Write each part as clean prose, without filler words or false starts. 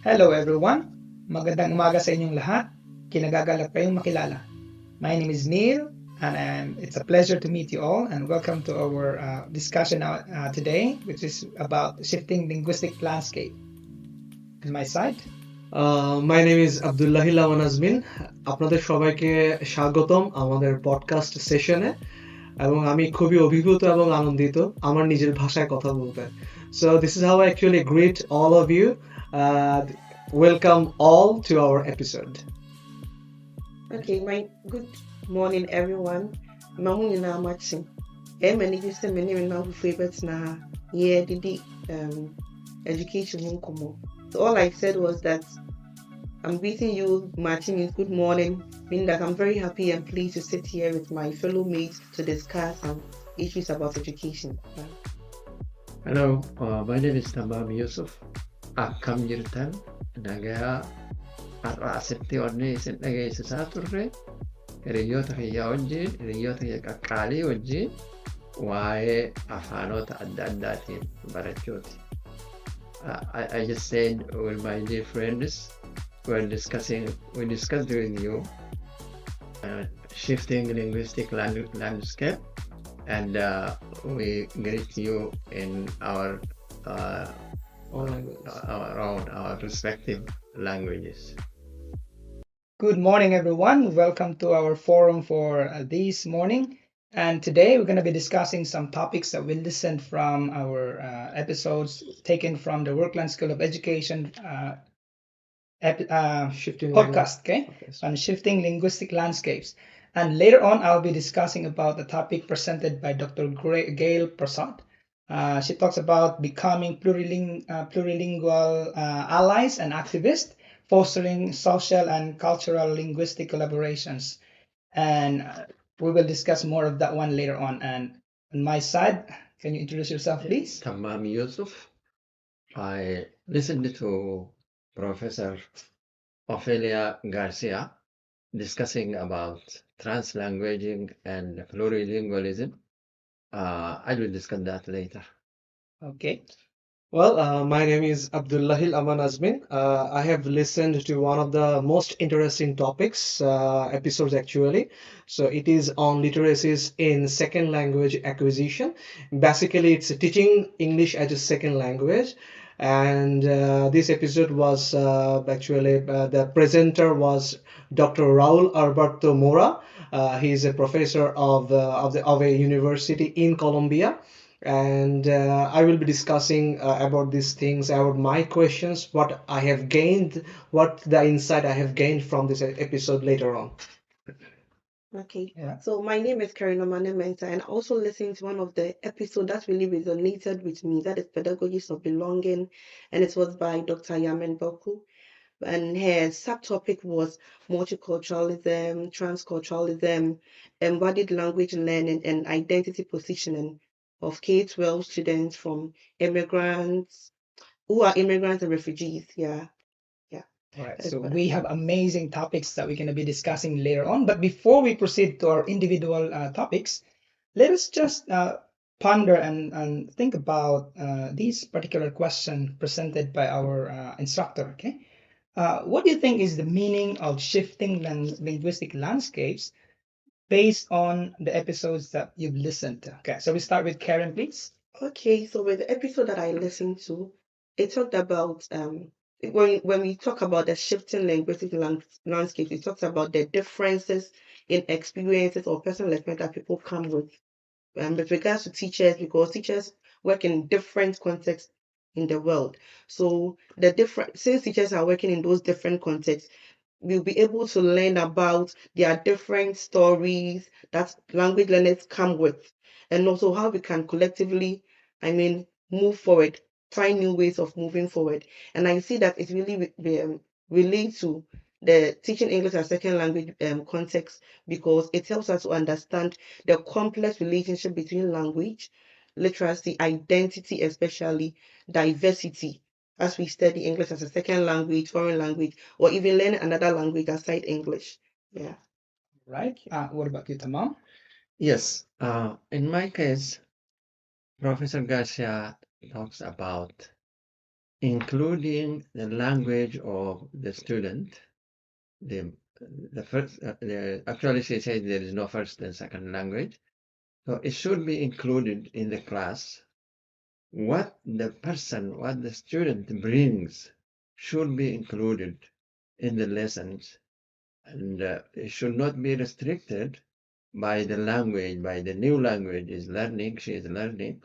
Hello everyone! Magandang umaga sa inyong lahat. Kinagagalak kayong makilala. My name is Neil and it's a pleasure to meet you all and welcome to our discussion today which is about shifting linguistic landscape. On my side. My name is আব্দুল্লাহি লামান Azmin. আপনাদের সবাইকে স্বাগতম আমাদের podcast সেশনে এবং আমি খুবই অভিভূত এবং আনন্দিত আমার নিজের ভাষায় কথা বলতে। So this is how I actually greet all of you. Welcome all to our episode. Okay, my good morning, everyone. Mahuni na matching. Many just a many now favorites na yeah the education komo. So all I said was that I'm greeting you, matching is good morning, meaning that I'm very happy and pleased to sit here with my fellow mates to discuss some issues about education. Hello, my name is Tamam Yusuf. Akkam jirtan nagaa har'a asitti wanni isin dhageessisaa turre hiriyoota kiyya wajjin hiriyoota kiyya qaqqaalii wajjin waa'ee afaanota adda addaatiin barachuuti. I just said with my dear friends we discussed with you shifting linguistic landscape and we greet you in our around our respective languages. Good morning everyone. Welcome to our forum for this morning. And today we're going to be discussing some topics that we listened from our episodes taken from the Workland School of Education podcast, okay, on shifting linguistic landscapes. And later on, I'll be discussing about the topic presented by Dr. Gail Prasad. She talks about becoming plurilingual allies and activists, fostering social and cultural linguistic collaborations. And we will discuss more of that one later on. And on my side, can you introduce yourself, please? Tamam Yusuf. I listened to Professor Ophelia Garcia discussing about translanguaging and plurilingualism. I will discuss that later. Okay. Well, my name is Abdullahil Aman Azmin. I have listened to one of the most interesting topics, episodes actually. So it is on literacies in second language acquisition. Basically, it's teaching English as a second language. And this episode was actually the presenter was Dr. Raul Alberto Mora. He is a professor of a university in Colombia, and I will be discussing about these things, about my questions, what I have gained, what the insight I have gained from this episode later on. Okay, Yeah. so my name is Karina Manementa, and I also listened to one of the episodes that really resonated with me. That is Pedagogies of Belonging, and it was by Dr. Yamen Boku. And her subtopic was multiculturalism, transculturalism, embodied language learning, and identity positioning of K-12 students from immigrants who are immigrants and refugees. Yeah. All right, That's so what we have amazing topics that we're going to be discussing later on. But before we proceed to our individual topics, let us just ponder and think about this particular question presented by our instructor. Okay, what do you think is the meaning of shifting linguistic landscapes based on the episodes that you've listened to? Okay, so we start with Karen, please. Okay, so with the episode that I listened to, it talked about when we talk about the shifting linguistic landscape, it talks about the differences in experiences or personal experience that people come with regards to teachers, because teachers work in different contexts in the world. So the different since teachers are working in those different contexts, we'll be able to learn about their different stories that language learners come with, and also how we can collectively, move forward, find new ways of moving forward. And I see that it really relates to the teaching English as second language context, because it helps us to understand the complex relationship between language, literacy, identity, especially diversity, as we study English as a second language, foreign language, or even learn another language aside English. Yeah. Right. What about you, Tamam? Yes, in my case, Professor Garcia talks about including the language of the student. The first, actually, she said there is no first and second language. So it should be included in the class. What the student brings should be included in the lessons, and it should not be restricted by the language, by the new language she is learning,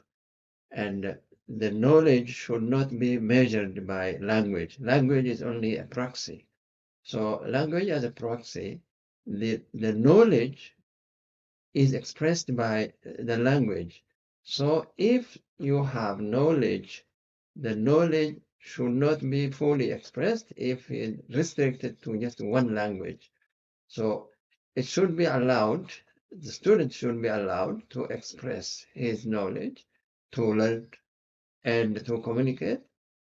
and the knowledge should not be measured by language. Language is only a proxy. So language as a proxy, the knowledge is expressed by the language. So if you have knowledge, the knowledge should not be fully expressed if it's restricted to just one language. So it should be allowed, the student should be allowed to express his knowledge, to learn and to communicate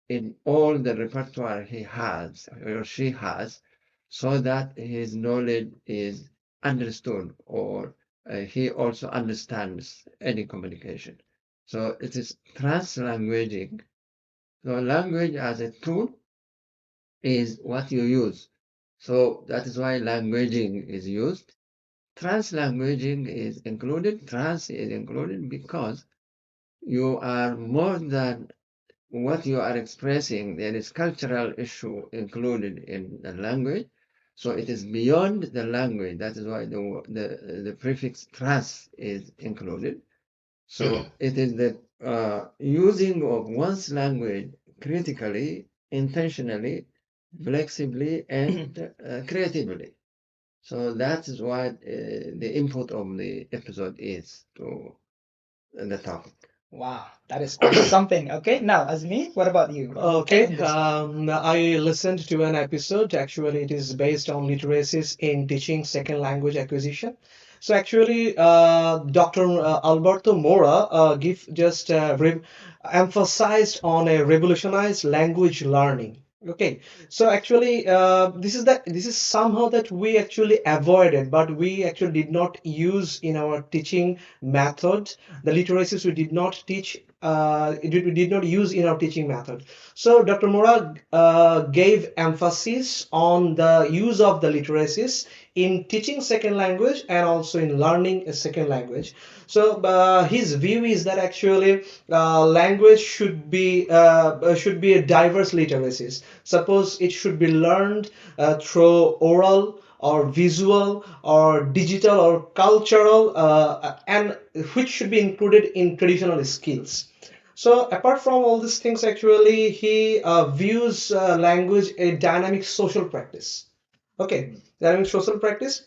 in all the repertoire he has or she has, so that his knowledge is understood, or he also understands any communication. So it is translanguaging. So language as a tool is what you use. So that is why languaging is used. Translanguaging is included. Trans is included because you are more than what you are expressing. There is cultural issue included in the language. So it is beyond the language. That is why the prefix trans is included. So it is the using of one's language critically, intentionally, flexibly, and creatively. So that is what the input of the episode is to the topic. Wow, that is quite something. Okay, now Azmi, what about you? What do you take Okay, on this? I listened to an episode. Actually, it is based on literacies in teaching second language acquisition. So actually, Dr. Alberto Mora give just emphasized on a revolutionized language learning. Okay, so actually, this is somehow that we actually avoided, but we actually did not use in our teaching method. The literacies we did not teach, we did not use in our teaching method. So Dr. Mora gave emphasis on the use of the literacies in teaching second language and also in learning a second language. So his view is that actually language should be a diverse literacies. Suppose it should be learned through oral or visual or digital or cultural, and which should be included in traditional skills. So apart from all these things, actually, he views language a dynamic social practice. Okay, dynamic social practice.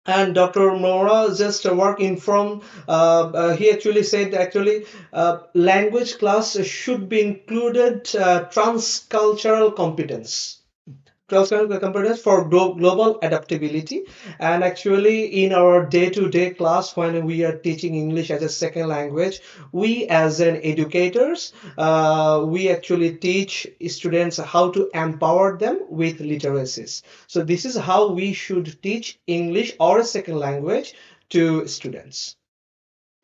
And Dr. Mora just working from, he actually said actually language class should be included transcultural competence, cross-cultural competence for global adaptability. And actually in our day-to-day class, when we are teaching English as a second language, we as an educators, we actually teach students how to empower them with literacies. So this is how we should teach English or a second language to students.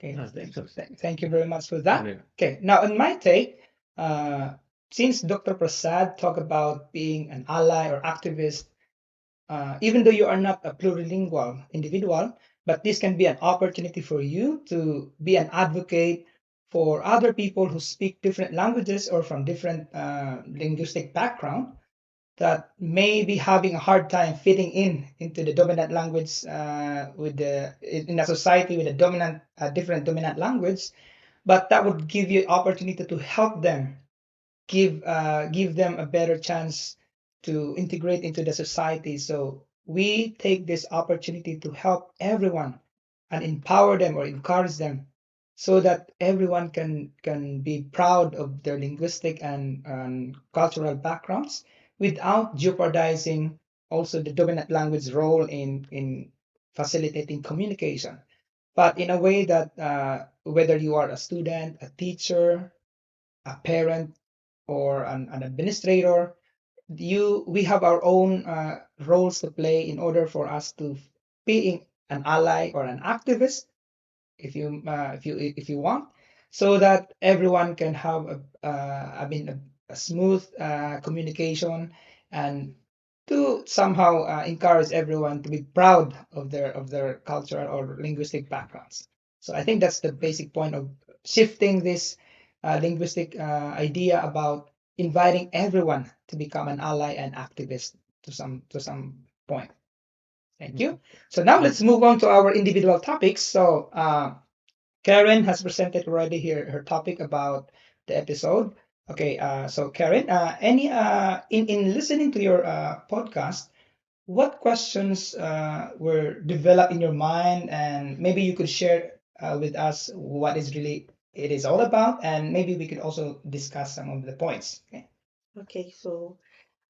Okay, Thanks. thank you very much for that. Yeah. Okay, now in my take, since Dr. Prasad talked about being an ally or activist, even though you are not a plurilingual individual, but this can be an opportunity for you to be an advocate for other people who speak different languages or from different linguistic background that may be having a hard time fitting into the dominant language in a society with a dominant different dominant language, but that would give you opportunity to help them, give them a better chance to integrate into the society. So we take this opportunity to help everyone and empower them or encourage them so that everyone can be proud of their linguistic and cultural backgrounds without jeopardizing also the dominant language role in facilitating communication, but in a way that whether you are a student, a teacher, a parent, or an administrator, we have our own roles to play in order for us to be an ally or an activist, if you want, so that everyone can have a smooth communication, and to somehow encourage everyone to be proud of their cultural or linguistic backgrounds. So I think that's the basic point of shifting this linguistic idea about inviting everyone to become an ally and activist to some point. Thank you. So now let's move on to our individual topics. So Karen has presented already here her topic about the episode. Okay, so Karen, any in listening to your podcast, what questions were developed in your mind, and maybe you could share with us what is really it is all about, and maybe we could also discuss some of the points. Okay. Okay, so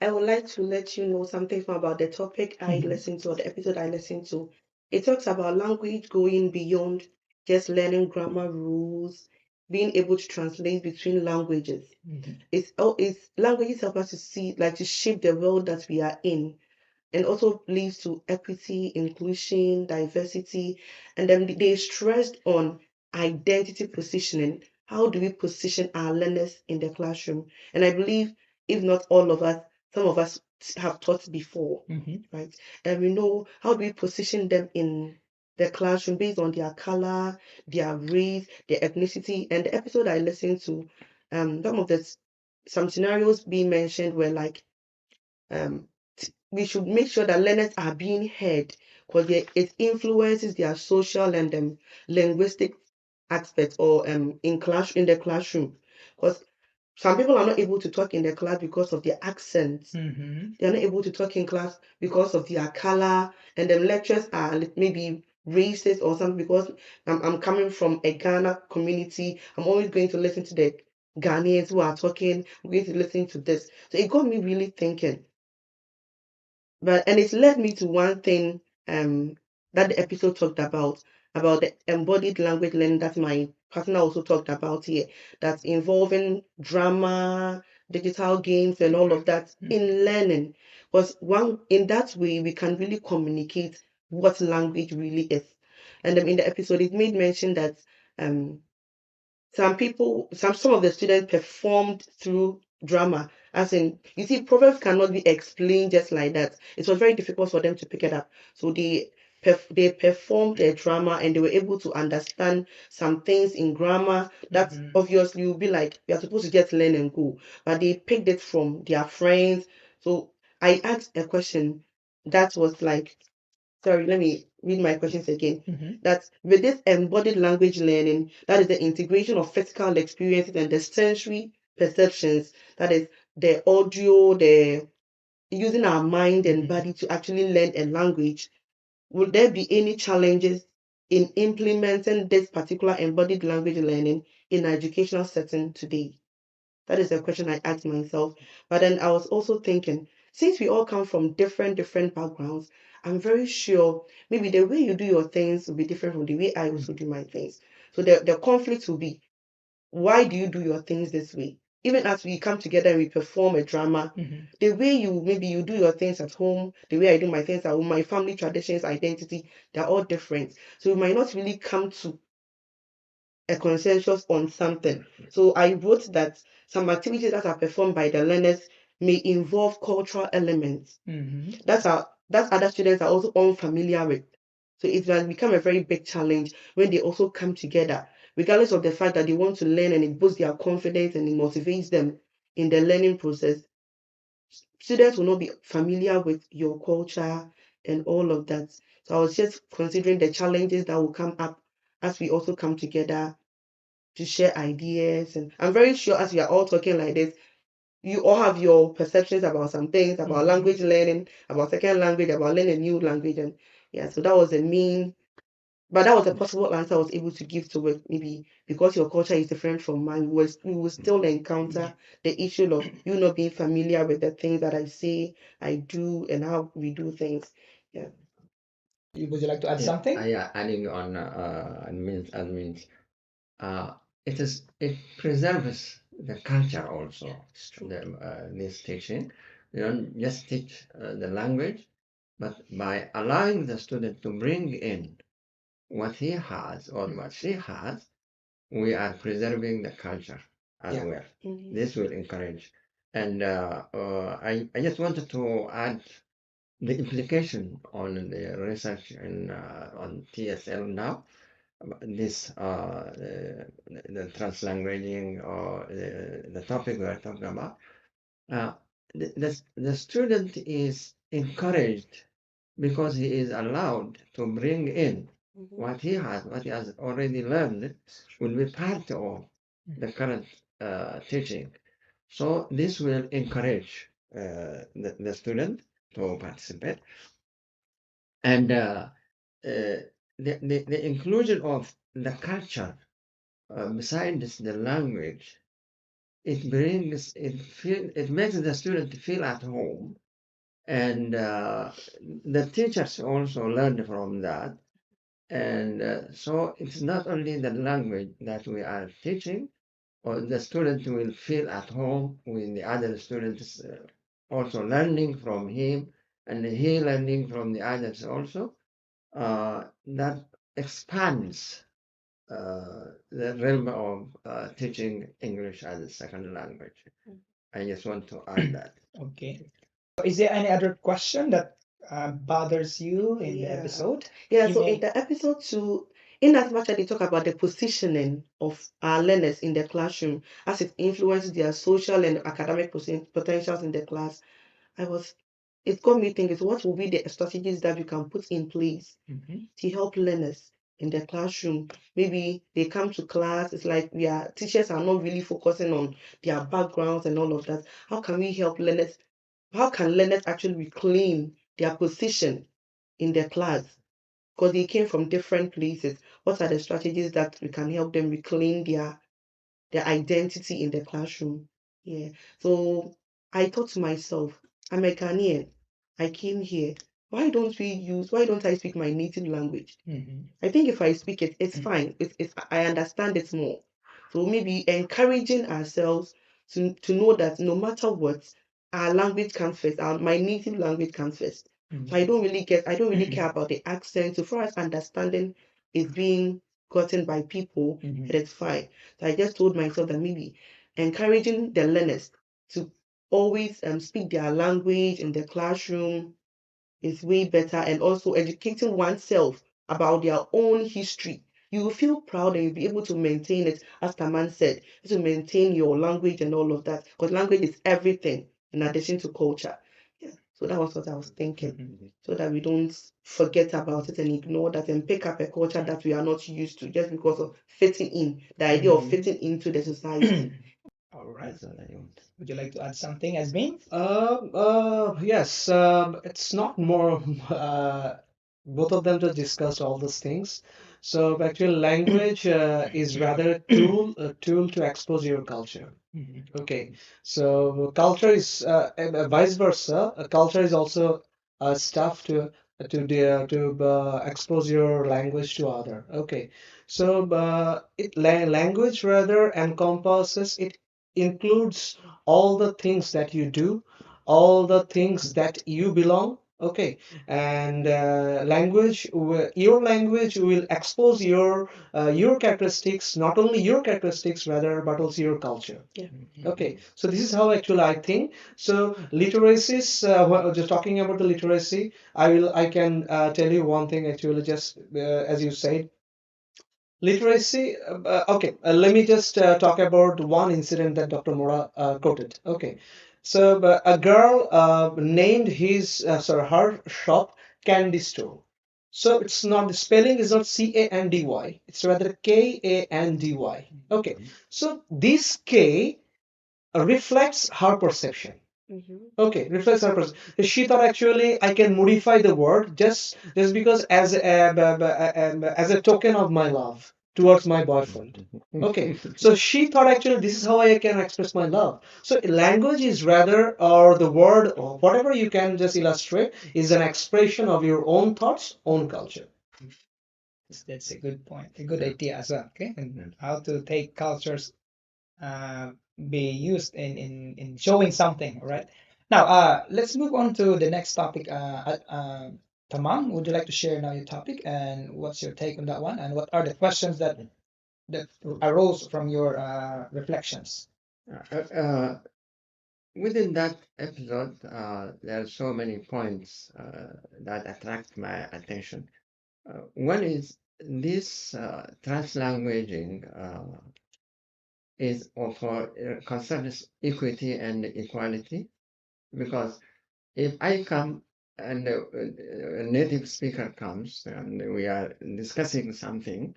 I would like to let you know something about the topic I Mhm. listened to or the episode I listened to. It talks about language going beyond just learning grammar rules, being able to translate between languages. Mhm. It's languages help us to see, like to shape the world that we are in, and also leads to equity, inclusion, diversity, and then they stressed on identity positioning. How do we position our learners in the classroom? And I believe, if not all of us, some of us have taught before, Mhm. right? And we know how do we position them in the classroom based on their color, their race, their ethnicity. And the episode I listened to, some scenarios being mentioned were like um, we should make sure that learners are being heard because it influences their social and linguistic aspects or in the classroom. Because some people are not able to talk in the class because of their accents. Mhm. They are not able to talk in class because of their color, and the lectures are maybe racist or something. Because I'm coming from a Ghana community, I'm always going to listen to the Ghanaians who are talking. I'm going to listen to this. So it got me really thinking. And it's led me to one thing that the episode talked about the embodied language learning that my partner also talked about here, that's involving drama, digital games, and all of that in learning. Because one in that way we can really communicate what language really is. And in the episode, it made mention that um some of the students performed through drama. As in, you see, proverbs cannot be explained just like that. It was very difficult for them to pick it up. So they performed their drama and they were able to understand some things in grammar that Mhm. obviously you'll be like, you're supposed to just learn and go. But they picked it from their friends. So I asked a question that was like, sorry, let me read my questions again. Mhm. That with this embodied language learning, that is the integration of physical experiences and the sensory perceptions, that is the audio, the using our mind and body to actually learn a language, will there be any challenges in implementing this particular embodied language learning in an educational setting today? That is the question I asked myself. But then I was also thinking, since we all come from different backgrounds, I'm very sure maybe the way you do your things will be different from the way I also do my things. So the conflict will be, why do you do your things this way? Even as we come together and we perform a drama, Mhm. the way you do your things at home, the way I do my things at home, my family traditions, identity, they're all different. So we might not really come to a consensus on something. So I wrote that some activities that are performed by the learners may involve cultural elements Mhm. that other students are also unfamiliar with. So it has become a very big challenge when they also come together, regardless of the fact that they want to learn and it boosts their confidence and it motivates them in the learning process. Students will not be familiar with your culture and all of that. So I was just considering the challenges that will come up as we also come together to share ideas. And I'm very sure as we are all talking like this, you all have your perceptions about some things, about language learning, about second language, about learning a new language. And yeah, so that was but that was a possible answer I was able to give to it. Maybe because your culture is different from mine, we will still encounter the issue of you not being familiar with the things that I say, I do, and how we do things. Yeah. Would you like to add Yeah, something? yeah, adding on uh, it preserves the culture also. It's true. This teaching, you don't just teach the language, but by allowing the student to bring in what he has or what she has, we are preserving the culture as Yeah. well. Mhm. This will encourage And I just wanted to add the implication on the research on TSL now, this the translanguaging or the topic we are talking about. The student is encouraged because he is allowed to bring in what he has already learned will be part of the current teaching. So this will encourage the student to participate. And the inclusion of the culture besides the language, it makes the student feel at home, and the teachers also learn from that. And so it's not only the language that we are teaching, or the student will feel at home with the other students, also learning from him, and he learning from the others also. That expands the realm of teaching English as a second language. I just want to add that. Okay. Is there any other question that bothers you in the Yeah. episode? Yeah, You so may- in the episode 2, in as much as they talk about the positioning of our learners in the classroom as it influences their social and academic potentials in the class, it got me thinking, so what will be the strategies that you can put in place Mhm. to help learners in the classroom? Maybe they come to class, it's like teachers are not really focusing on their backgrounds and all of that. How can we help learners? How can learners actually reclaim their position in the class? Because they came from different places. What are the strategies that we can help them reclaim their identity in the classroom? Yeah. So I thought to myself, I'm a Ghanaian. I came here. Why don't I speak my native language? Mhm. I think if I speak it, it's Mm. fine. I understand it more. So maybe encouraging ourselves to know that no matter what, our language comes first. My native language comes first. Mhm. So I don't really care about the accent. So far as understanding is being gotten by people, Mhm. it is fine. So I just told myself that maybe encouraging the learners to always speak their language in the classroom is way better, and also educating oneself about their own history. You will feel proud and you'll be able to maintain it, as Taman said, to maintain your language and all of that, because language is everything in addition to culture. Yeah. So that was what I was thinking, Mhm. so that we don't forget about it and ignore that and pick up a culture that we are not used to just because of fitting in, the idea of Mhm. fitting into the society. All right. That's all I want. Would you like to add something, Asmin? Yes, it's not more. Both of them just discussed all these things. So actually, language is rather a tool to expose your culture. Mhm. Okay, so culture is vice versa. Culture is also stuff to expose your language to other. Okay, so language rather encompasses, it includes all the things that you do, all the things that you belong. Okay, and your language will expose your characteristics, not only your characteristics rather, but also your culture. Yeah. Okay, so this is how actually I think. So literacies, just talking about the literacy, I can tell you one thing actually, just as you said, literacy. Okay, let me just talk about one incident that Dr. Mora quoted. Okay, so a girl named her shop Candy Store. So it's not, the spelling is not Candy, it's rather Kandy. Okay, so this K reflects her perception. Mhm. Okay, reflects her perception. She thought actually I can modify the word just because as a token of my love towards my boyfriend. Okay, so she thought actually this is how I can express my love. So language is rather, or the word, or whatever you can just illustrate, is an expression of your own thoughts, own culture. That's a good point, a good idea as well. Okay, and how to take cultures be used in showing something, right? Now, let's move on to the next topic. Tamam, would you like to share now your topic and what's your take on that one? And what are the questions that arose from your reflections? Uh, within that episode, there are so many points that attract my attention. One is this translanguaging is for concerns equity and equality, because if I come and a native speaker comes and we are discussing something,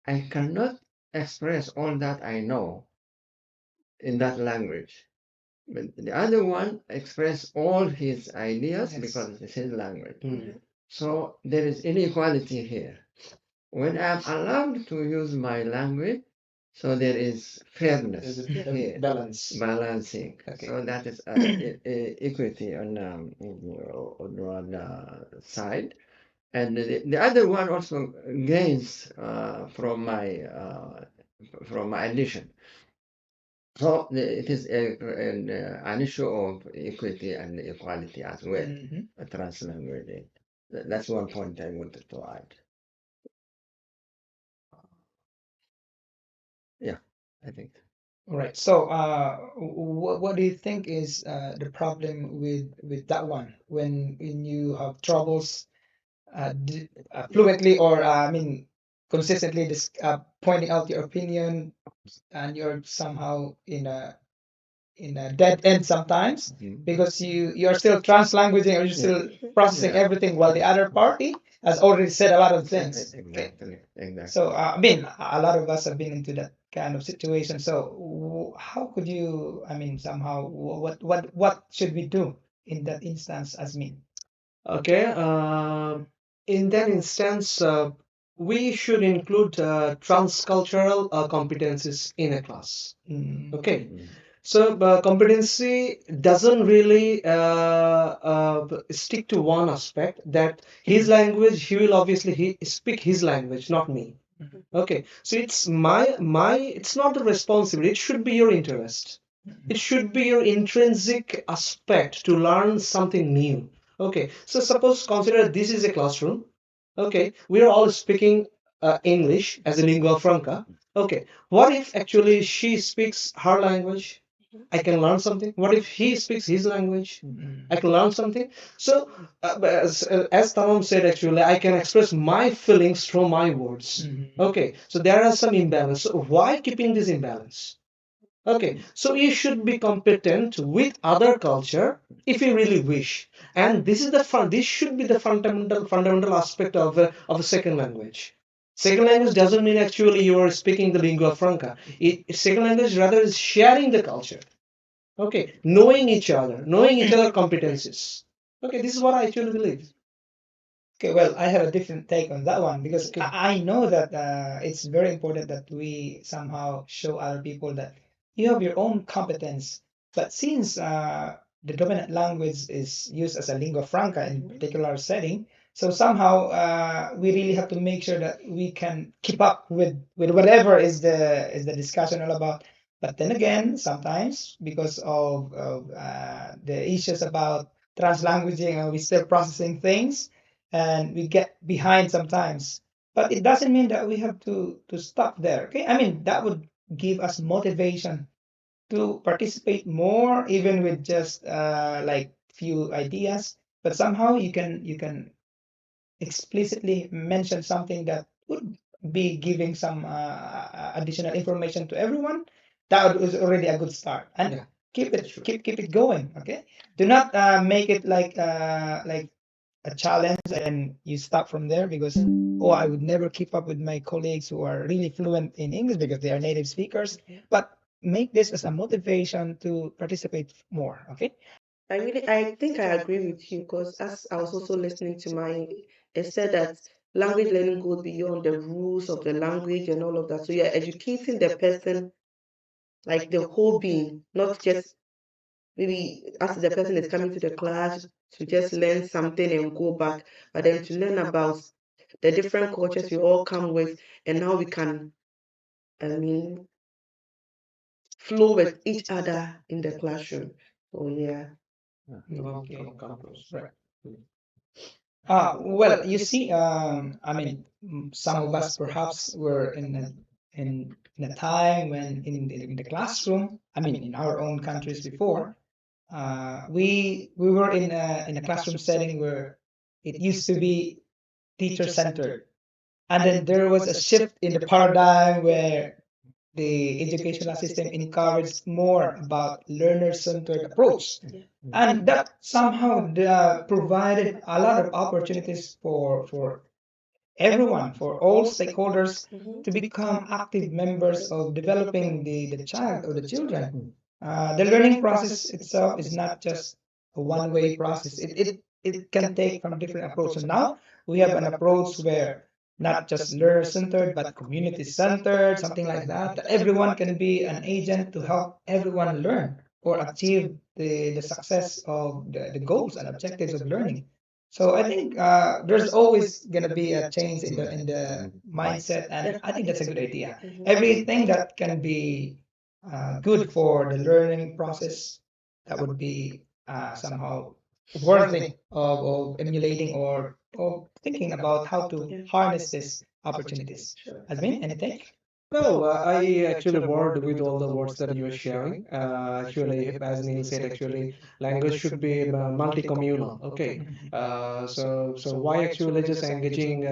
I cannot express all that I know in that language. But the other one express all his ideas Yes. because it's his language. Mm. So there is inequality here. When I'm allowed to use my language, so there is fairness There's a here, balance. balancing. Okay. So that is equity on one side, and the other one also gains from my addition. So it is an issue of equity and equality as well. Mhm. Translanguage. That's one point I wanted to add. Yeah, I think. Right. So, what do you think is the problem with that one when you have troubles fluently or I mean consistently pointing out your opinion and you're somehow in a dead end sometimes Mhm. because you're still translanguaging or you're still processing Yeah. everything while the other party has already said a lot of things. Okay. Exactly. So I mean, a lot of us have been into that kind of situation. So how could you, I mean, somehow, what should we do in that instance, as me? Okay. In that instance, we should include transcultural competencies in a class. Mm. Okay. So competency doesn't really stick to one aspect, that his language, he will obviously speak his language, not me. Okay. So it's it's not the responsibility. It should be your interest. It should be your intrinsic aspect to learn something new. Okay. So suppose consider this is a classroom. Okay. We are all speaking English as a lingua franca. Okay. What if actually she speaks her language? I can learn something. What if he speaks his language? I can learn something. So, as Tamam said, actually, I can express my feelings through my words. Okay, so there are some imbalance. So why keeping this imbalance? Okay, so you should be competent with other culture if you really wish, and this is the fun. This should be the fundamental aspect of a second language. Second language doesn't mean actually you are speaking the lingua franca. Second language rather is sharing the culture. Okay, knowing each other competencies. Okay, this is what I actually believe. Okay, well, I have a different take on that one because Okay. I know that it's very important that we somehow show other people that you have your own competence. But since the dominant language is used as a lingua franca in particular setting, so somehow we really have to make sure that we can keep up with whatever is the discussion all about. But then again, sometimes because of the issues about translanguaging and we still processing things and we get behind sometimes. But it doesn't mean that we have to stop there. Okay, I mean that would give us motivation to participate more, even with just like few ideas. But somehow you can explicitly mention something that would be giving some additional information to everyone. That is already a good start, and Yeah, keep it sure. keep it going. Okay, do not make it like a challenge and you stop from there because oh I would never keep up with my colleagues who are really fluent in English because they are native speakers, but make this as a motivation to participate more. Okay. I think I agree with you because as I was also listening to my, it said that language learning goes beyond the rules of the language and all of that. So you're educating the person, like the whole being, not just maybe as the person is coming to the class to just learn something and go back, but then to learn about the different cultures we all come with and how we can, I mean, flow with each other in the classroom. So yeah. Okay. Right. Well, you see, I mean, some of us perhaps were in a time when in the classroom, I mean, in our own countries before, we were in a classroom setting where it used to be teacher centered, and then there was a shift in the paradigm where the educational system encouraged more about learner-centered approach, Yeah. and that somehow provided a lot of opportunities for everyone, for all stakeholders, Mhm. to become active members of developing the child or the children. The learning process itself is not just a one-way process. It can take from different approaches. So now we have an approach where not just learner-centered, but community-centered, something like that. That everyone can be an agent to help everyone learn or achieve the success of the goals and objectives of learning. So I think there's always gonna be a change in the mindset, and Yeah. I think that's a good idea. Mhm. Everything that can be good for the learning process, that would be somehow worthy of emulating or of thinking about how to Yeah. harness these opportunities. Sure. Asmin, any take? No, I actually word with all the words that you are sharing. Actually, as Neil said, actually, language should be multi-communal. Okay, so why actually just engaging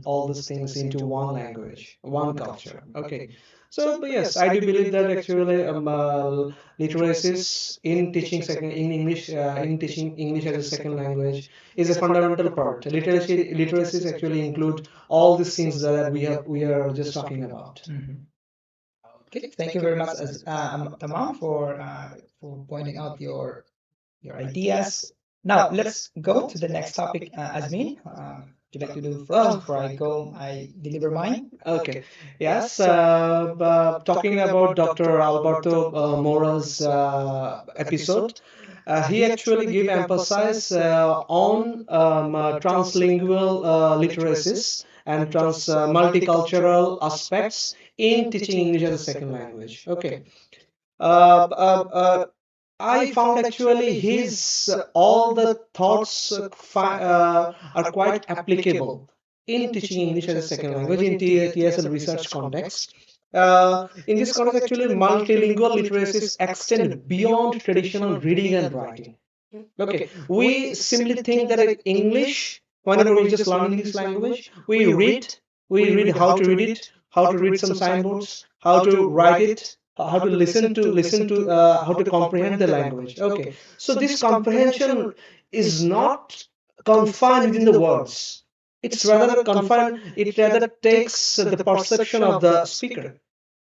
all these things into one language, one culture? Okay, so but yes, I do believe that actually literacies in teaching second in English, in teaching English as a second language is a fundamental part. Literacies actually include all these things that we are just talking about. Mhm. Okay, thank you very much, as Tamam, for pointing out your ideas. Now let's go to the next topic. Asmin, would you like to do first Oh, before I go? I deliver mine. Okay. Yes. Talking about Dr. Alberto Mora's episode, he actually give emphasis on translingual literacies and trans multicultural aspects in teaching English as a second language. Okay. Uh, uh, uh, I found actually his all the thoughts are quite applicable in teaching English as a second language in TSL research context. In this context, actually, multilingual literacies extend beyond traditional reading and writing. Okay, we simply think that English, whenever we just learning this language, we read how to read it, how to read some signboards, how to write it, how to how to comprehend the language. Okay, so this comprehension is not confined within the words. It's rather confined. It rather takes the perception of the speaker.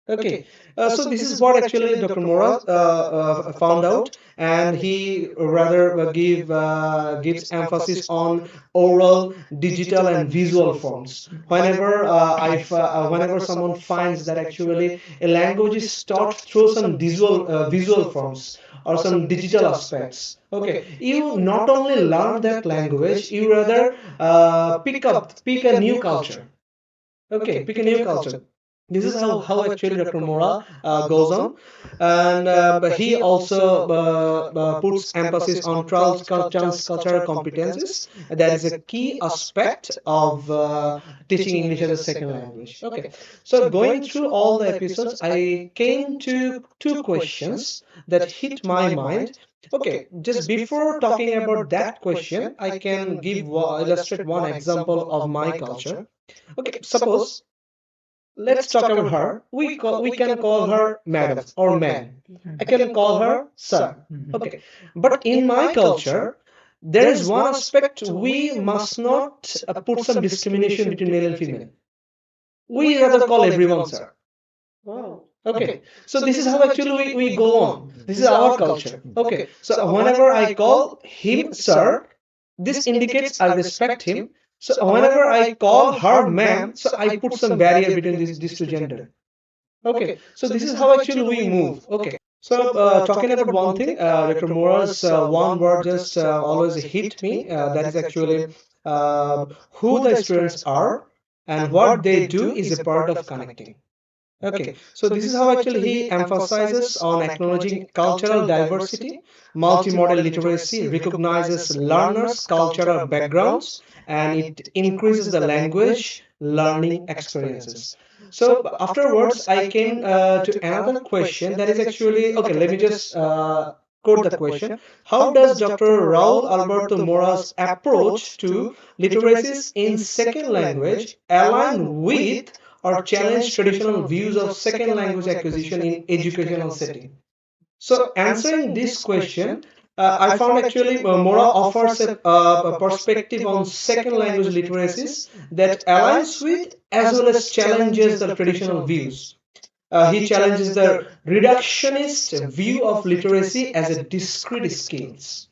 Okay, so this is what actually Dr. Mora found out, and he rather gives emphasis on oral, digital, and visual forms. Whenever someone finds that actually a language is taught through some visual forms or some digital aspects, okay, you not only learn that language, you rather pick a new culture. Okay, pick a new culture. This is how actually Dr. Mora goes on, and but he also puts emphasis on transcultural competencies. That is a key aspect of teaching English as a second language. Okay, so going through all the episodes, I came to two questions that hit my mind. Okay, just before talking about that question, I can illustrate one example of my culture. Okay, suppose let's talk about her. We can call her madam or man. I can call her sir. Mhm. Okay, but in my culture, there is one aspect we must not put some discrimination between male and female. We rather call everyone sir. wow. Okay, so this is how actually we go on. This is our culture. Okay, so whenever I call him sir, this indicates I respect him. So whenever I call her ma'am, so I put some barrier between these two gender. Okay, so this is how actually we move. Okay, so talking about one thing, Dr. Mora's one word just always hit me. That is actually who the students are and what they do is a part of connecting. Okay, so this is how actually he emphasizes on acknowledging cultural diversity, multimodal literacy, recognizes learners' cultural backgrounds, and it increases the language learning experiences. So afterwards, I came to another question that is actually okay. Let me just quote the question, how does Dr. Raul Alberto Mora's approach to literacies in second language align with or challenge traditional views of second language acquisition in educational setting? So answering this question, I found actually Mora offers a perspective on second language literacies that aligns with as well as challenges the traditional views. He challenges the reductionist view of literacy as a discrete skills.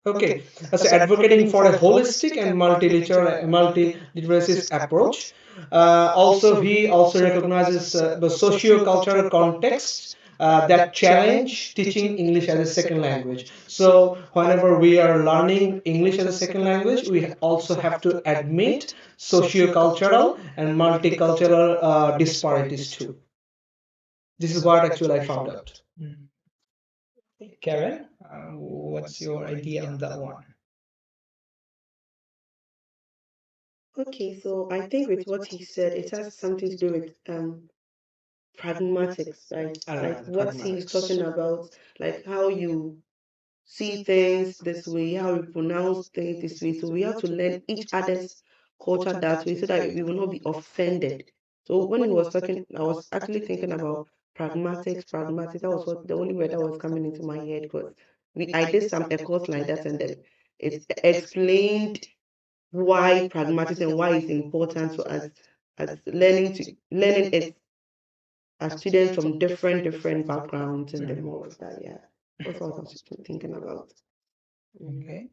Okay, so advocating for a holistic and multi-literacies approach. Also, he also recognizes the socio-cultural context that challenge teaching English as a second language. So, whenever we are learning English as a second language, we also have to admit socio-cultural and multicultural disparities too. This is what actually I found out. Karen, what's your idea on that one? Okay, so I think with what he said, it has something to do with pragmatics, right? Like what he's talking about, like how you see things this way, how you pronounce things this way. So we have to learn each other's culture that way so that we will not be offended. So when he was talking, I was actually thinking about pragmatics. That was what the only word that was coming into my head because I did some a course like that and then it explained why pragmatism and why it's important to us as learning it as students from different backgrounds and then more of that. Yeah, that's what I was thinking about. Okay.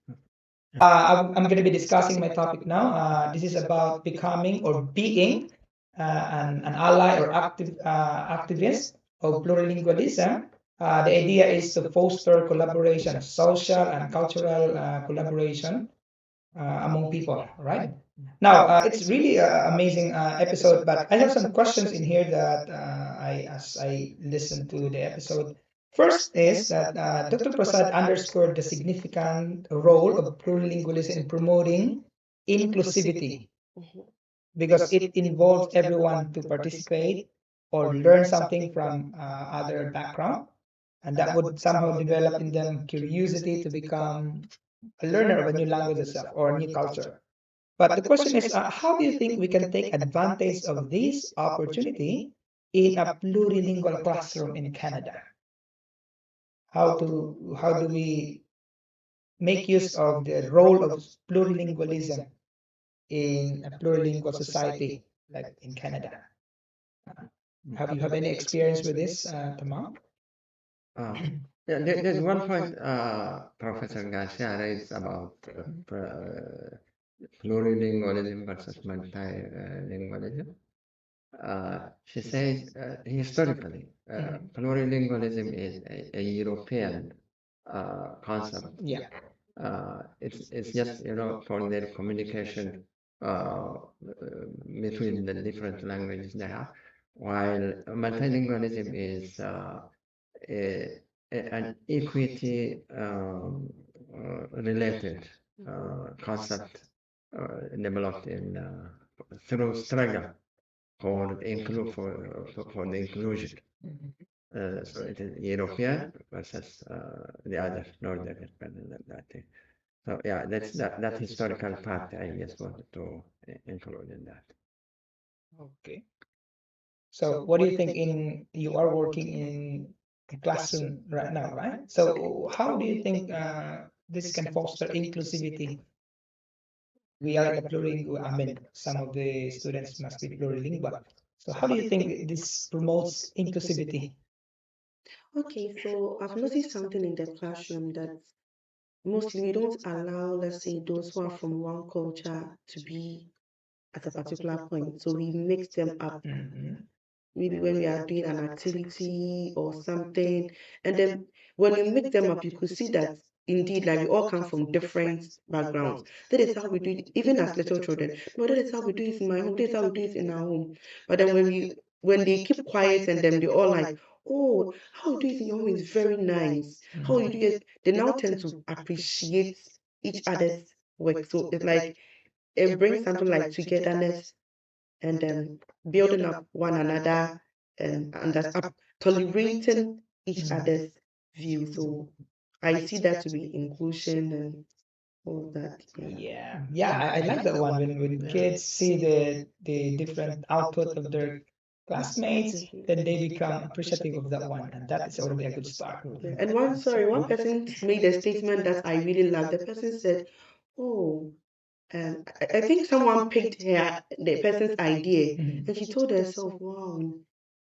I'm going to be discussing my topic now. This is about becoming or being an ally or activist of plurilingualism. The idea is to foster collaboration, social and cultural collaboration among people, right? Now, it's really an amazing episode, but I have some questions in here that as I listened to the episode. First is that Dr. Prasad underscored the significant role of plurilingualism in promoting inclusivity Mhm. because it involves everyone to participate or learn something from other background, and that would somehow develop in them curiosity to become a learner of a new language itself or a new culture. But the question is, how do you think we can take advantage of this opportunity in a plurilingual classroom in Canada? How do we make use of the role of plurilingualism in a plurilingual society like in Canada? Have you have any experience with this, Tamam? Uh, yeah, there's one point Professor Garcia raised about plurilingualism versus multilingualism. She says historically, plurilingualism is a European concept. Yeah. It's just for their communication uh, between the different languages there, while multilingualism is an equity related concept developed in through struggle for the inclusion. So it is European versus the other Northern that thing. So yeah, that historical part I just wanted to include in that. Okay. So what do you think in you are working in a classroom right now, right? So how do you think this can foster inclusivity? We are in a plurilingual, I mean, some of the students must be plurilingual. So how do you think this promotes inclusivity? Okay, so I've noticed something in the classroom that mostly we don't allow, let's say, those who are from one culture to be at a particular point. So we mix them up. Mhm. Maybe when we are doing an activity or something, and then when you mix them up, you could see that indeed, like we all come from different backgrounds. That is how we do it, even as little children. No, that is how we do it in my home. That is how we do it in our home. But then when they keep quiet and then they all like, oh, how you do it in your home is very nice. How you do it, they now tend to appreciate each other's work. So it's like it brings something like togetherness and building up one another and tolerating each other's views. So I see that to be inclusion and all that. Yeah, I like that one when kids see the different output of their classmates, then they become appreciative of that one, and that is already a good start. Yeah. And one person made a statement that I really loved. The person said, "Oh, I think someone picked the person's idea, Mhm. and she told herself, wow,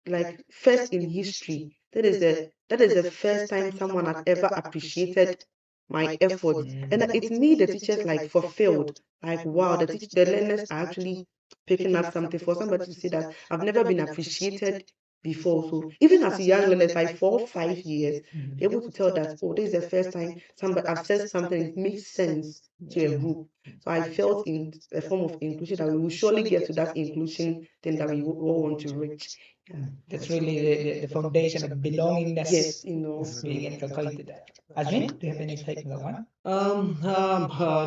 like first in history, that is the first time someone had ever appreciated my effort, and it made the teachers like fulfilled. Like, wow, the learners are actually picking up something for somebody to say that I've never been appreciated before. So even as a young learners, like 4 or 5 years, Mhm. they're able to tell that, oh, this is the first time somebody I've said something, it makes sense to a group. So I felt in a form of inclusion that we will surely get to that inclusion thing that we all want to reach. Yeah. That's really the foundation of belongingness Yes, you know. is being inculcated there. Asmin, do you have any take on that one?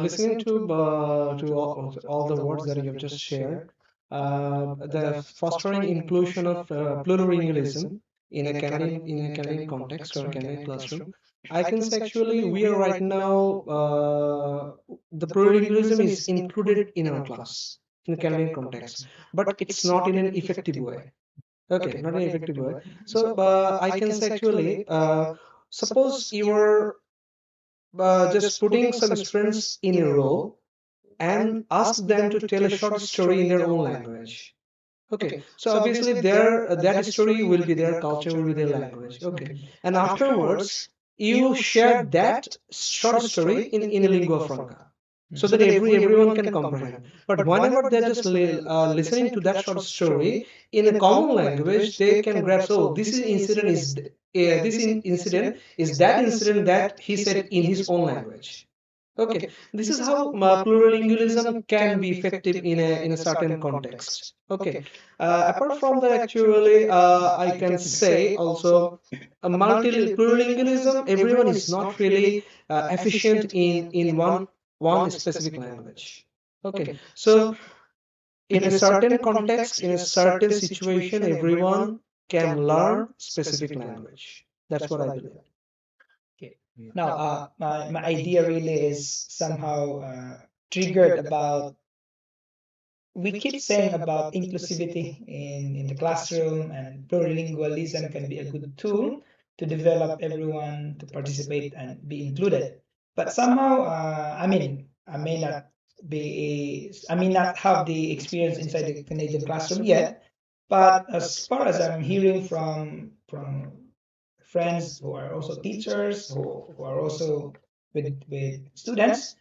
Listening to all the words that you have just shared, the fostering inclusion of plurilingualism in a Canadian context or Canadian classroom, I can say actually we are right now the plurilingualism is included in our class in the Canadian context, but it's not in an effective way. Okay, not in an effective way. So I can say actually, suppose you are just putting some students in a row and ask them to tell a short story in their own language. Okay, so obviously their that story will be their culture, will be their language. Okay, and afterwards you share that short story in a lingua franca, so that everyone can comprehend. But whenever they're just listening to that short story in a common language, they can grasp. Oh, this incident is that incident that he said in his own language. Okay, this is how plurilingualism can be effective in a certain context. Okay, apart from that, actually, I can say also a plurilingualism. Everyone is not really efficient in one specific language. Okay, so in a certain context, in a certain situation, everyone can learn specific language. That's what I believe. Okay. Now, my idea really is somehow triggered about we keep saying about inclusivity in the classroom, and plurilingualism can be a good tool to develop everyone to participate and be included. But somehow, I may not have the experience inside the Canadian classroom yet. But as far as I'm hearing from friends who are also teachers, who are also with students,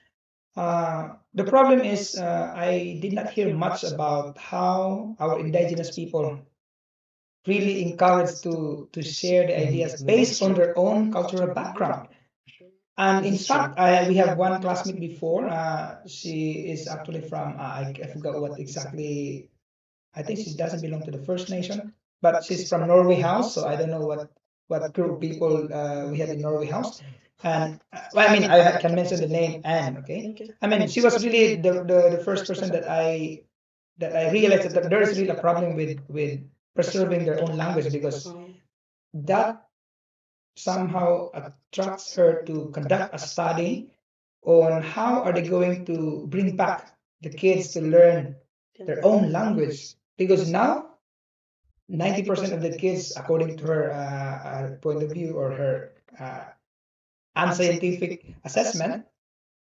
the problem is I did not hear much about how our indigenous people really encouraged to share the ideas based on their own cultural background. And in fact, we have one classmate before. She is actually from I forgot what exactly. I think she doesn't belong to the First Nation, but she's from Norway House. So I don't know what group of people we have in Norway House. And well, I mean, I can mention the name Anne. Okay, Okay. I mean, she was really the first person that I realized that there is really a problem with preserving their own language, because that somehow attracts her to conduct a study on how are they going to bring back the kids to learn their own language, because now 90% of the kids, according to her point of view or her unscientific assessment,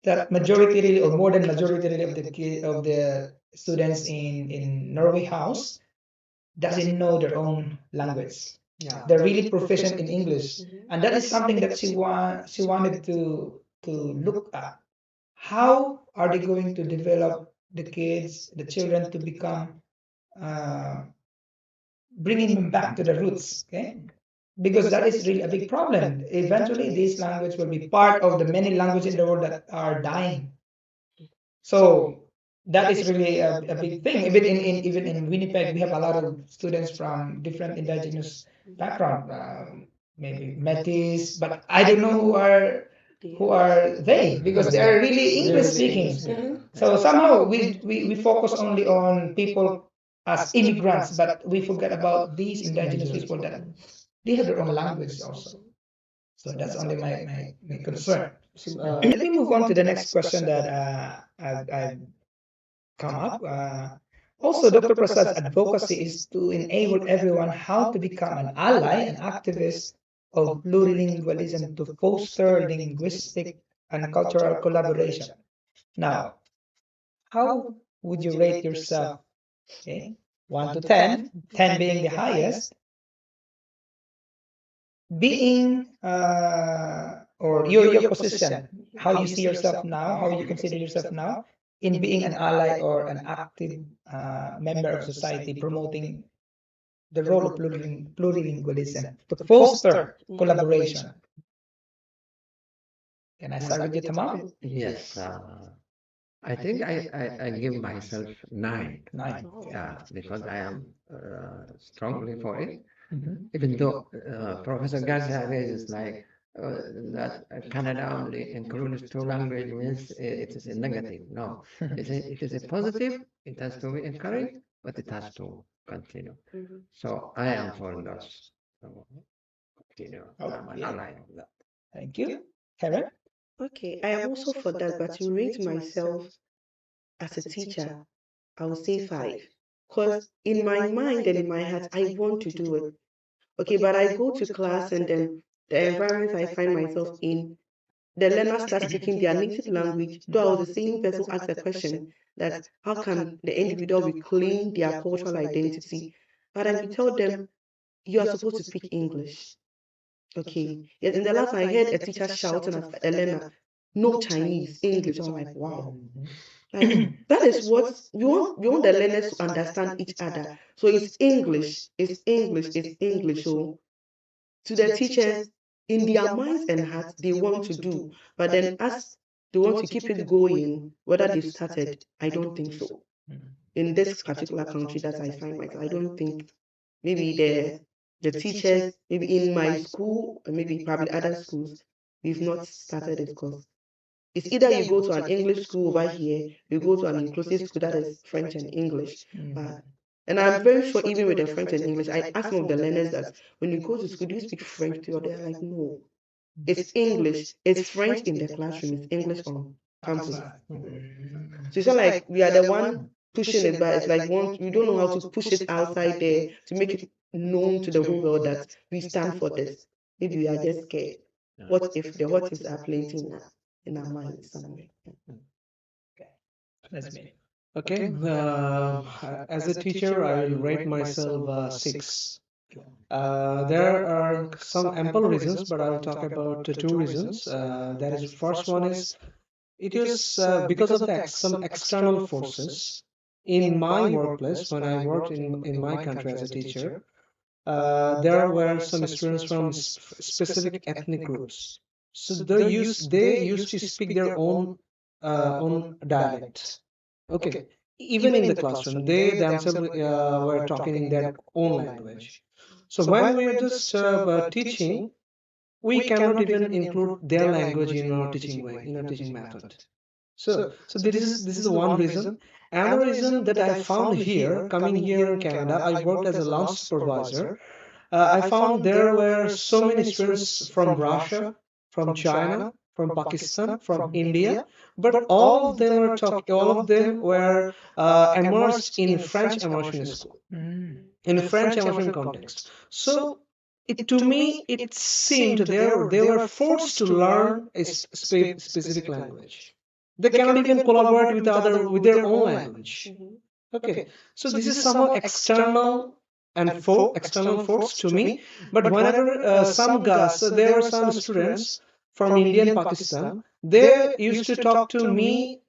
that majority really, or more than majority really of the students in Norway House doesn't know their own language. Yeah. They're really proficient in English, Mhm. and that is something that she wanted to look at. How are they going to develop the kids, the children, to become uh, bringing them back to the roots? Okay, because that is really a big problem. Eventually, this language will be part of the many languages in the world that are dying. So that is really a big thing. Even in Winnipeg, we have a lot of students from different indigenous background, maybe Metis, but I don't know who are they, because they are really English speaking. So somehow we focus only on people as immigrants, but we forget about these indigenous people that they have their own language also. So that's only my concern. So, Let me move on to the next question that I've come up. Also, Dr. Prasad's advocacy is to enable everyone how to become an ally and activist of plurilingualism to foster linguistic and cultural collaboration. Now, how would you rate yourself? Okay, 1 to 10, 10 being the highest, being or your position, how you see yourself now, how you consider yourself now in being an ally or an active member of society promoting the role of plurilingualism to foster collaboration. Can I start with you, Tamam? Yes, I think I give myself 9. 9. Yeah, because I am strongly for it. Mhm. Even though Professor Garcia is like that Canada only includes 2 languages means it is a negative. No, it is a positive. It has to be encouraged, but it has to continue. Mhm. So I am for those. So continue. I'm an Okay. ally of that. Thank you. Karen? Okay, I am also for that, but to rate myself as a teacher, I would say 5. Because in my mind and in my heart, I want to do it. Okay, but I go to class and then the environment I find myself in, the learners start speaking their native language. Though I was the same person who asked the question that how can the individual reclaim their cultural identity? But then we tell them you are supposed to speak English. Okay. Yes, in the last I heard a teacher shouting at a learner, no Chinese, English. I was like, wow. Like that is what we want the learners to understand each other. So it's English, it's English, it's English. So to the teachers, in their minds and hearts, they want to do. But then as they want to keep it going, whether they've started, I don't think so. In this particular country that I find myself, I don't think maybe the teachers, maybe in my school, or maybe probably other schools, we've not started it because it's either you go to an English school over here, you go to an inclusive school that is French and English. But and I'm very sure even with the French and English, I asked some of the learners that when you go to school, do you speak French too? Or they're like, no, it's English. It's French in the classroom, it's English on campus. Outside. So it's not like we are the one pushing it, but it's like we don't know how to push it outside there to make it known to the whole world that we stand for this. Maybe we are just scared. What if the what ifs are plenty in our minds somewhere? That's me. okay. As a teacher, I will rate myself 6. There are some ample reasons, but I will talk about 2 reasons. That is, first one is it is because of some external forces. In my workplace, when I worked in my country as a teacher, there were some students from specific ethnic groups. So they used to speak their own dialect. Okay, even in the classroom, they themselves were talking in their own language. So when we are just teaching, we cannot even include their language in our teaching way, in our teaching method. So this is one reason. Another reason that I found here, coming here in Canada, I worked as a lunch supervisor. I found there were so many students from Russia, from China, from Pakistan, from India, but all of them were immersed in French immersion school, in a French immersion context. So to me, it seemed they were forced to learn a specific language. They cannot even collaborate with their own language. Okay, so this is somehow external force to me. But whenever some guys, so there were some students from India and Pakistan, they used to talk to me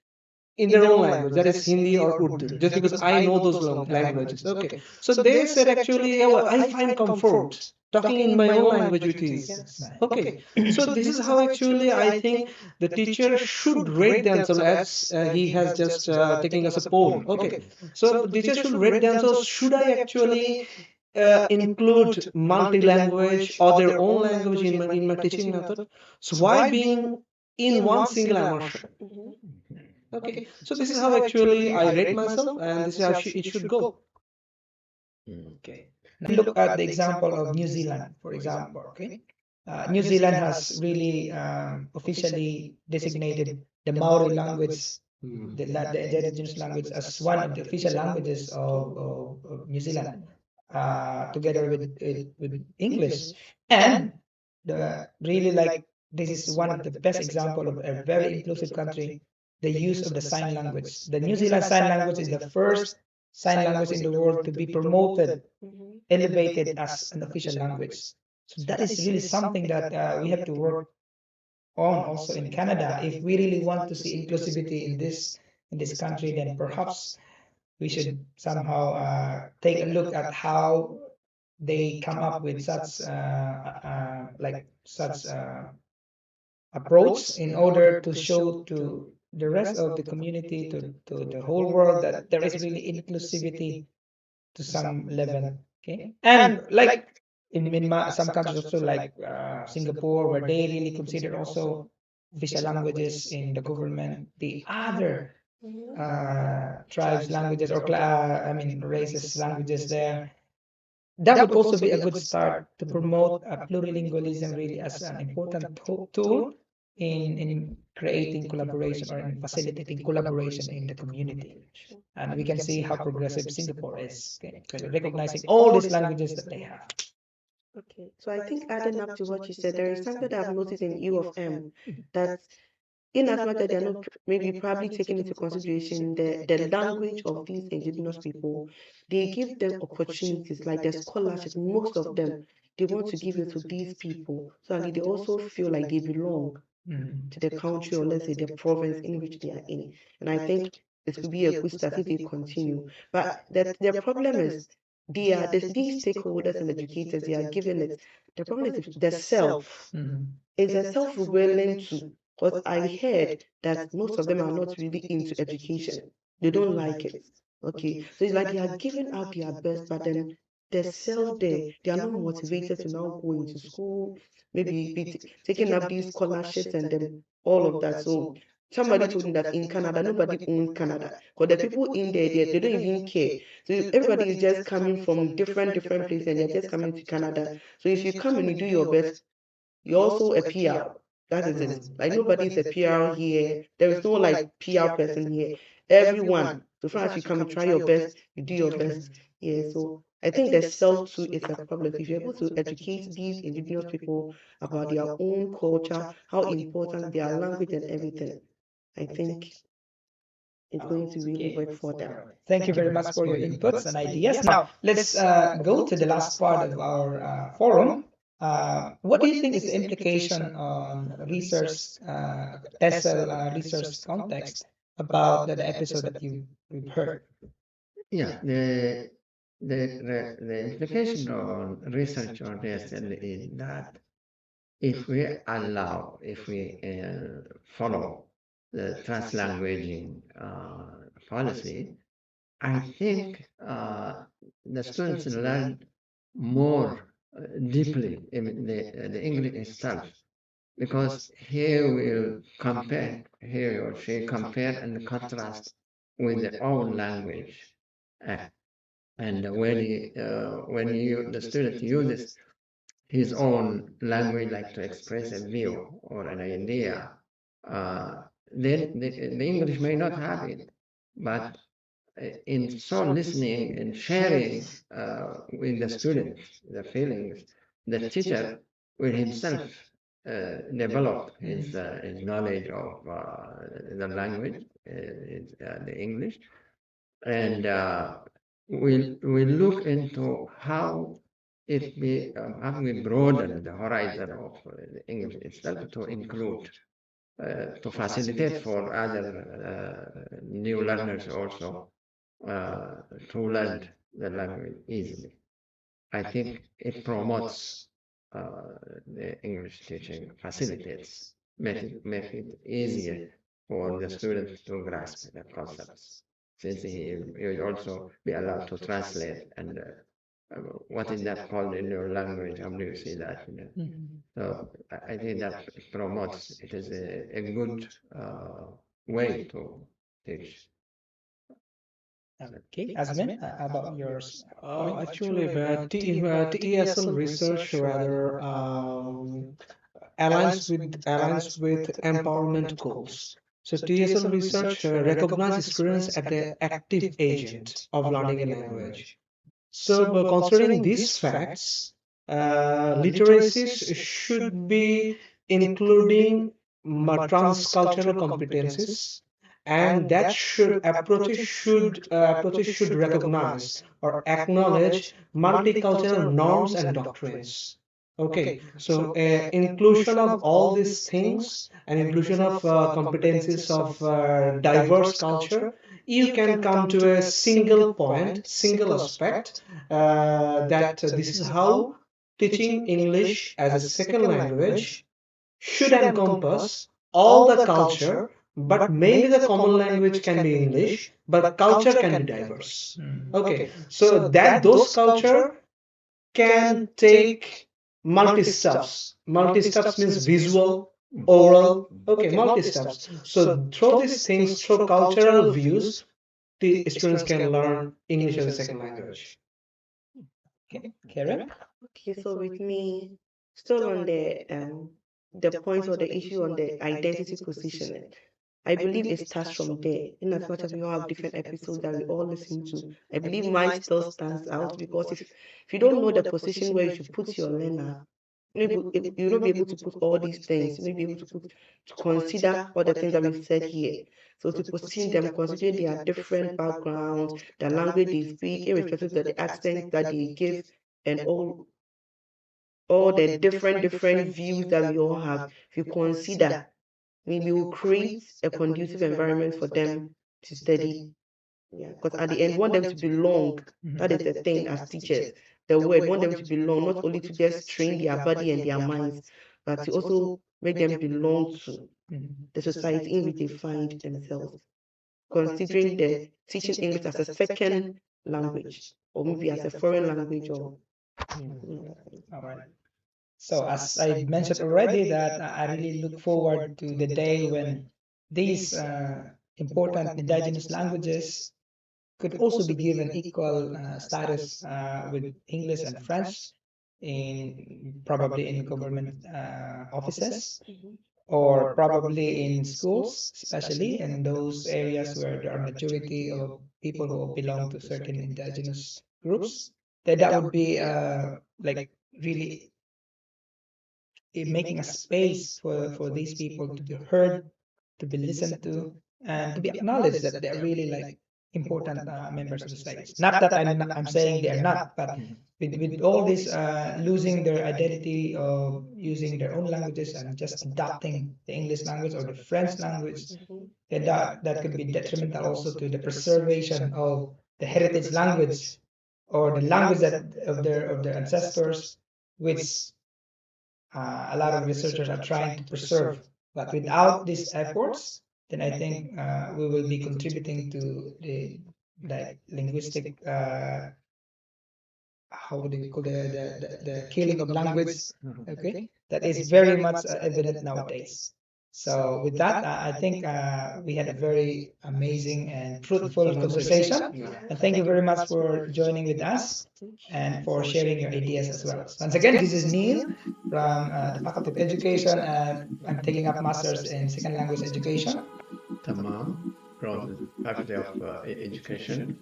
in their own language, that is Hindi or Urdu, just because I know those languages. Okay, so they said actually, yeah, well, I find comfort talking in my own language with ease. Okay, so this is how actually I think the teacher should rate themselves, as he has just taking us a poll. Okay, so the teacher should rate themselves. Should I actually include multi-language or their own language in my teaching method? So why being in one single immersion? Okay, so this is how actually I rate myself, and this is how it should go. Okay. Now look at the example of New Zealand, for example. Okay. New Zealand has really officially designated the Maori language, the indigenous language, as one of the official languages of New Zealand, together with English. And the really like this is one of the best example of a very inclusive country, the use of the sign language. The New Zealand Sign Language is the first sign language in the world to be promoted, Mhm. elevated as an official language. So that is really something that we have to work on also in Canada. If we really want to see inclusivity in this country, then perhaps we should somehow take a look at how they come up with such like such approach in order to show to the rest of the community, to the whole world, that there is really inclusivity to some level. Okay, and like some countries also like Singapore, where they really consider also official languages in the government the other Mhm. tribes languages, or I mean races languages there. That would also be a good start to promote plurilingualism really as an important tool in creating collaboration or in facilitating collaboration in the community. And we can see how progressive Singapore is, okay, recognizing all these languages that they have. Okay, so I think adding up to what you said, there is something that I've noticed in U of M, that in as much as they're not maybe probably taking into consideration the language of these indigenous people, they give them opportunities like the scholarship. Most of them, they want to give it to these people, so that they also feel like they belong to the country, or let's say the province in which they are in. And I think it could be a good start if they continue. But the problem is, these stakeholders and educators, they are given it. The problem is the self. Is a self willing to? Because I heard that most of them are not really into education. They don't like it. Okay, so it's like they are giving out their best, but then the self there, they are not motivated to now go into school, maybe taking up these scholarships and then all of that. So somebody told me that in Canada, nobody owns Canada. Because the people in there, they don't even care. So everybody is just coming from different places, and they're just coming to Canada. So if you come and you do your best, you're also a PR. That is it. Like nobody's a PR here. There is no like PR person here. Everyone. So far as you come, you try your best, you do your best. Yeah. So I think the self too is a problem. If you're able to educate these indigenous people about their own culture, how important their language and everything, I think it's going to really work for them. Thank you very much for your inputs and ideas. Now, let's go to the last part of our forum. What do you think is the implication on research, TESOL research context about the episode that you've heard? Yeah, the implication on research on DSL is that if we follow the translanguaging policy, I think the students learn more deeply in the English itself, because he or she compare and contrast with their own language. Uh, and the student uses his own language, like to express a view or an idea, then the English may not have it, but in so listening and sharing with the students the feelings, the teacher will himself develop his knowledge of the language, the English, and we'll look into how we broaden the horizon of the English itself to include, to facilitate for other new learners also to learn the language easily. I think it promotes the English teaching, facilitates, make it easier for the student to grasp the concepts, since he will also be allowed to translate and what is that called in your language? How do you see that? So I think that promotes. It is a good way to teach. Okay, Azmin, how about yours? Point? Actually, TESL research rather aligns with empowerment goals. So TESL research recognizes students as the active agent of learning a language. So, considering these facts, literacies should be including transcultural competencies, and that approaches should recognize or acknowledge multicultural norms and doctrines. Okay, so inclusion of all these things and inclusion of competencies of diverse culture, you can come to a single point, single aspect, that this is how teaching English as a second language should encompass all the culture, but mainly the common language can be English, but culture can be diverse. Okay, so that those culture can take multi steps. Multi steps means visual, oral, okay, multi steps. So through these things, through cultural views, the students can learn English as a second language. Okay, Karen? Okay, so with me, still on the point or the issue on the identity positioning, I believe it starts from there. In as much as we all have different episodes that we all listen to, I believe mine still stands out because if you don't know the position where you should put your learner, maybe you'll not be able to put all these things. You may be able to consider all the things that we've said here. So to position them, considering their different backgrounds, the language they speak, irrespective of the accent that they give, and all the different views that we all have. If you consider, maybe we'll create a conducive environment for them to study. Yeah, because at the end, we want them to belong. That is the thing as teachers. The word, we want them to belong, not only to just train their body and their minds, but to also make them belong to the society in which they find themselves. Considering the teaching English as a second language, or maybe as a foreign language, or All right. So as I mentioned already, that I really look forward to the day when these important indigenous languages could also be given equal status with English and French in probably in government offices or probably in schools, especially in those areas where there are majority of people who belong to certain indigenous groups. That would be like really making a space for these people to be heard, to be listened to, and to be acknowledged that they're really like important members of society. Not that I'm saying they are not, but with all this losing their identity of using their own languages and just adopting the English language or the French language, then that could be detrimental also to the preservation of the heritage language or the language that of their ancestors, which a lot of researchers are trying to preserve. But without these efforts, then I think we will be contributing to the like linguistic how do we call the killing of language, okay, that is very much evident nowadays. So with that, I think we had a very amazing and fruitful conversation. And thank you very much for joining with us and for sharing your ideas as well. Once again, this is Neil from the Faculty of Education, and I'm taking up Masters in Second Language Education. Tamam from the Faculty of Education.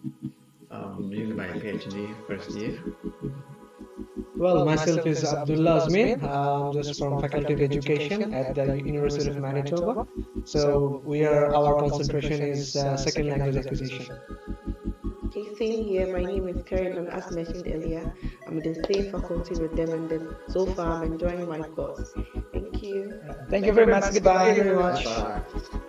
Doing my PhD first year. Well, myself is Abdullah Azmin, just from Faculty of Education at the University of Manitoba. So our concentration is second language acquisition. Okay, same here. My name is Karen, and as mentioned earlier, I'm in the same faculty with them, and then so far I'm enjoying my course. Thank you. Thank you very much. Goodbye. Thank you very much. Bye.